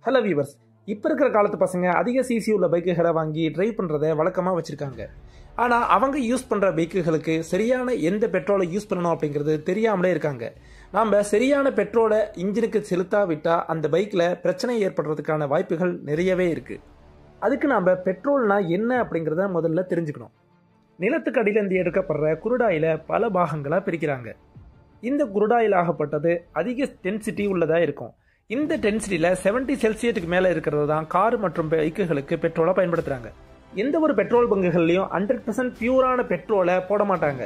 Hello viewers, இப்போ இருக்கிற காலத்து பசங்க அதிக சிசி உள்ள பைக்குகளை வாங்கி டிரைவ் பண்ணுறதை வழக்கமாக வச்சுருக்காங்க. ஆனால் அவங்க யூஸ் பண்ணுற பைக்குகளுக்கு சரியான எந்த பெட்ரோலை யூஸ் பண்ணணும் அப்படிங்கிறது தெரியாமலே இருக்காங்க. நாம் சரியான பெட்ரோலை இன்ஜினுக்கு செலுத்தாவிட்டால் அந்த பைக்கில் பிரச்சனை ஏற்படுறதுக்கான வாய்ப்புகள் நிறையவே இருக்குது. அதுக்கு நாம் பெட்ரோல்னா என்ன அப்படிங்கிறத முதல்ல தெரிஞ்சுக்கணும். நிலத்துக்கு அடியிலேருந்து எடுக்கப்படுற குருடாயில் பல பாகங்களாக பிரிக்கிறாங்க. இந்த குருடாயில் ஆகப்பட்டது அதிக டென்சிட்டி உள்ளதாக இருக்கும். இந்த டென்சிட்டியில் 70 செல்சியஸுக்கு மேலே இருக்கிறது தான் கார் மற்றும் பைக்குகளுக்கு பெட்ரோலாக பயன்படுத்துகிறாங்க. எந்த ஒரு பெட்ரோல் பங்குகள்லையும் 100% பியூரான பெட்ரோலை போட மாட்டாங்க.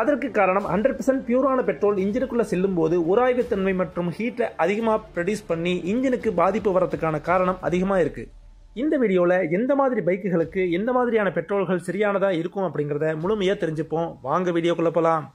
அதற்கு காரணம் 100% பியூரான பெட்ரோல் இன்ஜினுக்குள்ளே செல்லும் போது உராய்வுத்தன்மை மற்றும் ஹீட்டை அதிகமாக ப்ரொடியூஸ் பண்ணி இன்ஜினுக்கு பாதிப்பு வரதுக்கான காரணம் அதிகமாக இருக்குது. இந்த வீடியோவில் எந்த மாதிரி பைக்குகளுக்கு எந்த மாதிரியான பெட்ரோல்கள் சரியானதாக இருக்கும் அப்படிங்கிறத முழுமையாக தெரிஞ்சுப்போம். வாங்க வீடியோக்குள்ளே போகலாம்.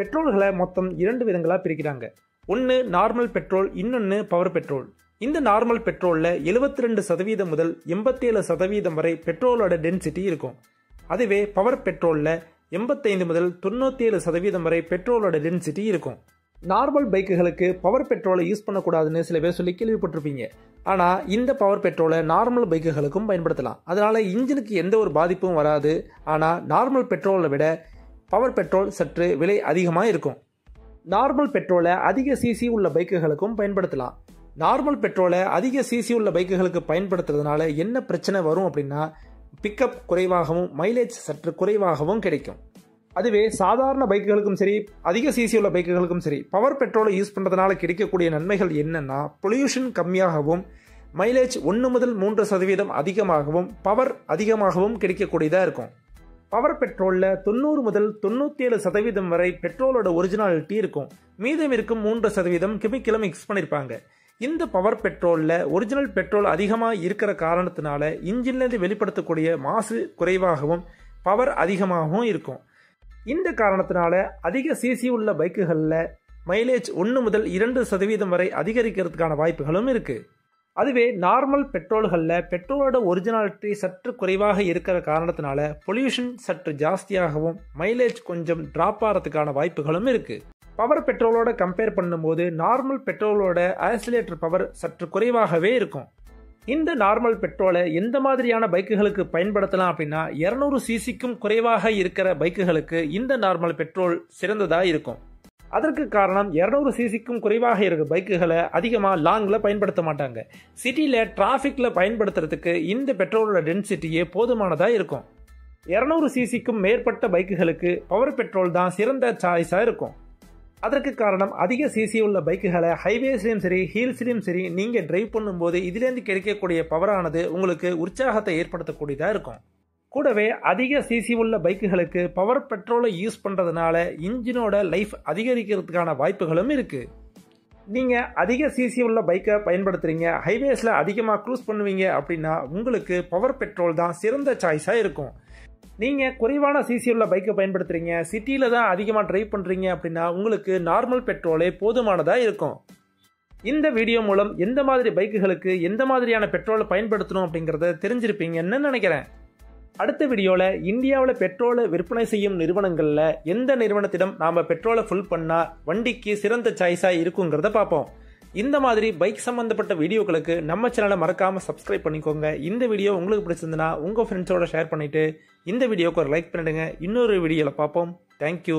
பெட்ரோல்களை மொத்தம் 2 விதங்களாக பிரிக்கிறாங்க. ஒன்று நார்மல் பெட்ரோல், இன்னொன்று பவர் பெட்ரோல். இந்த நார்மல் பெட்ரோலில் 72% முதல் 87% வரை பெட்ரோலோட டென்சிட்டி இருக்கும். அதுவே பவர் பெட்ரோலில் 85 முதல் 97% வரை பெட்ரோலோட டென்சிட்டி இருக்கும். நார்மல் பைக்குகளுக்கு பவர் பெட்ரோலை யூஸ் பண்ணக்கூடாதுன்னு சில பேர் சொல்லி கேள்விப்பட்டிருப்பீங்க. ஆனால் இந்த பவர் பெட்ரோலை நார்மல் பைக்குகளுக்கும் பயன்படுத்தலாம். அதனால் இன்ஜினுக்கு எந்த ஒரு பாதிப்பும் வராது. ஆனால் நார்மல் பெட்ரோலை விட பவர் பெட்ரோல் சற்று விலை அதிகமாக இருக்கும். நார்மல் பெட்ரோலை அதிக சிசி உள்ள பைக்குகளுக்கும் பயன்படுத்தலாம். நார்மல் பெட்ரோலை அதிக சிசி உள்ள பைக்குகளுக்கு பயன்படுத்துறதுனால என்ன பிரச்சனை வரும் அப்படின்னா, பிக்கப் குறைவாகவும் மைலேஜ் சற்று குறைவாகவும் கிடைக்கும். அதுவே சாதாரண பைக்குகளுக்கும் சரி, அதிக சிசி உள்ள பைக்குகளுக்கும் சரி, பவர் பெட்ரோலை யூஸ் பண்ணுறதுனால கிடைக்கக்கூடிய நன்மைகள் என்னென்னா, பொல்யூஷன் கம்மியாகவும் மைலேஜ் 1 முதல் 3% அதிகமாகவும் பவர் அதிகமாகவும் கிடைக்கக்கூடியதாக இருக்கும். பவர் பெட்ரோலில் 90 முதல் 97% வரை பெட்ரோலோட ஒரிஜினாலிட்டி இருக்கும். மீதம் இருக்கும் 3% கெமிக்கலை மிக்ஸ் பண்ணியிருப்பாங்க. இந்த பவர் பெட்ரோலில் ஒரிஜினல் பெட்ரோல் அதிகமாக இருக்கிற காரணத்தினால இன்ஜின்லேருந்து வெளிப்படுத்தக்கூடிய மாசு குறைவாகவும் பவர் அதிகமாகவும் இருக்கும். இந்த காரணத்தினால அதிக சிசி உள்ள பைக்குகளில் மைலேஜ் 1 முதல் 2% வரை அதிகரிக்கிறதுக்கான வாய்ப்புகளும் இருக்குது. அதுவே நார்மல் பெட்ரோல்களில் பெட்ரோலோட ஒரிஜினாலிட்டி சற்று குறைவாக இருக்கிற காரணத்தினால பொல்யூஷன் சற்று ஜாஸ்தியாகவும் மைலேஜ் கொஞ்சம் ட்ராப் ஆகிறதுக்கான வாய்ப்புகளும் இருக்குது. பவர் பெட்ரோலோட கம்பேர் பண்ணும்போது நார்மல் பெட்ரோலோட ஆக்சிலேட்டர் பவர் சற்று குறைவாகவே இருக்கும். இந்த நார்மல் பெட்ரோலை எந்த மாதிரியான பைக்குகளுக்கு பயன்படுத்தலாம் அப்படின்னா, 200 சிசிக்கும் குறைவாக இருக்கிற பைக்குகளுக்கு இந்த நார்மல் பெட்ரோல் சிறந்ததாக இருக்கும். அதற்கு காரணம் 200 சிசிக்கும் குறைவாக இருக்கிற பைக்குகளை அதிகமாக லாங்கில் பயன்படுத்த மாட்டாங்க. சிட்டியில் டிராஃபிக்கில் பயன்படுத்துறதுக்கு இந்த பெட்ரோலோட டென்சிட்டியே போதுமானதாக இருக்கும். 200 சிசிக்கும் மேற்பட்ட பைக்குகளுக்கு பவர் பெட்ரோல் தான் சிறந்த சாய்ஸாக இருக்கும். அதற்கு காரணம் அதிக சிசி உள்ள பைக்குகளை ஹைவேஸ்லையும் சரி ஹில்ஸ்லையும் சரி நீங்கள் டிரைவ் பண்ணும்போது இதிலேருந்து கிடைக்கக்கூடிய பவரானது உங்களுக்கு உற்சாகத்தை ஏற்படுத்தக்கூடியதாக இருக்கும். கூடவே அதிக சிசி உள்ள பைக்குகளுக்கு பவர் பெட்ரோலை யூஸ் பண்ணுறதுனால இன்ஜினோட லைஃப் அதிகரிக்கிறதுக்கான வாய்ப்புகளும் இருக்குது. நீங்கள் அதிக சிசி உள்ள பைக்கை பயன்படுத்துகிறீங்க, ஹைவேஸில் அதிகமாக க்ரூஸ் பண்ணுவீங்க அப்படின்னா உங்களுக்கு பவர் பெட்ரோல் தான் சிறந்த சாய்ஸாக இருக்கும். நீங்கள் குறைவான சிசி உள்ள பைக்கை பயன்படுத்துகிறீங்க, சிட்டியில் தான் அதிகமாக டிரைவ் பண்ணுறீங்க அப்படின்னா உங்களுக்கு நார்மல் பெட்ரோலே போதுமானதாக இருக்கும். இந்த வீடியோ மூலம் எந்த மாதிரி பைக்குகளுக்கு எந்த மாதிரியான பெட்ரோலை பயன்படுத்தணும் அப்படிங்கிறத தெரிஞ்சிருப்பீங்கன்னு நினைக்கிறேன். அடுத்த வீடியோவில் இந்தியாவில் பெட்ரோலை விற்பனை செய்யும் நிறுவனங்களில் எந்த நிறுவனத்திடம் நாம் பெட்ரோலை ஃபுல் பண்ணால் வண்டிக்கு சிறந்த சாய்ஸாக இருக்குங்கிறத பார்ப்போம். இந்த மாதிரி பைக் சம்மந்தப்பட்ட வீடியோக்களுக்கு நம்ம சேனலை மறக்காமல் சப்ஸ்கிரைப் பண்ணிக்கோங்க. இந்த வீடியோ உங்களுக்கு பிடிச்சிருந்துன்னா உங்கள் ஃப்ரெண்ட்ஸோட ஷேர் பண்ணிவிட்டு இந்த வீடியோக்கு ஒரு லைக் பண்ணிடுங்க. இன்னொரு வீடியோவில் பார்ப்போம். தேங்க்யூ.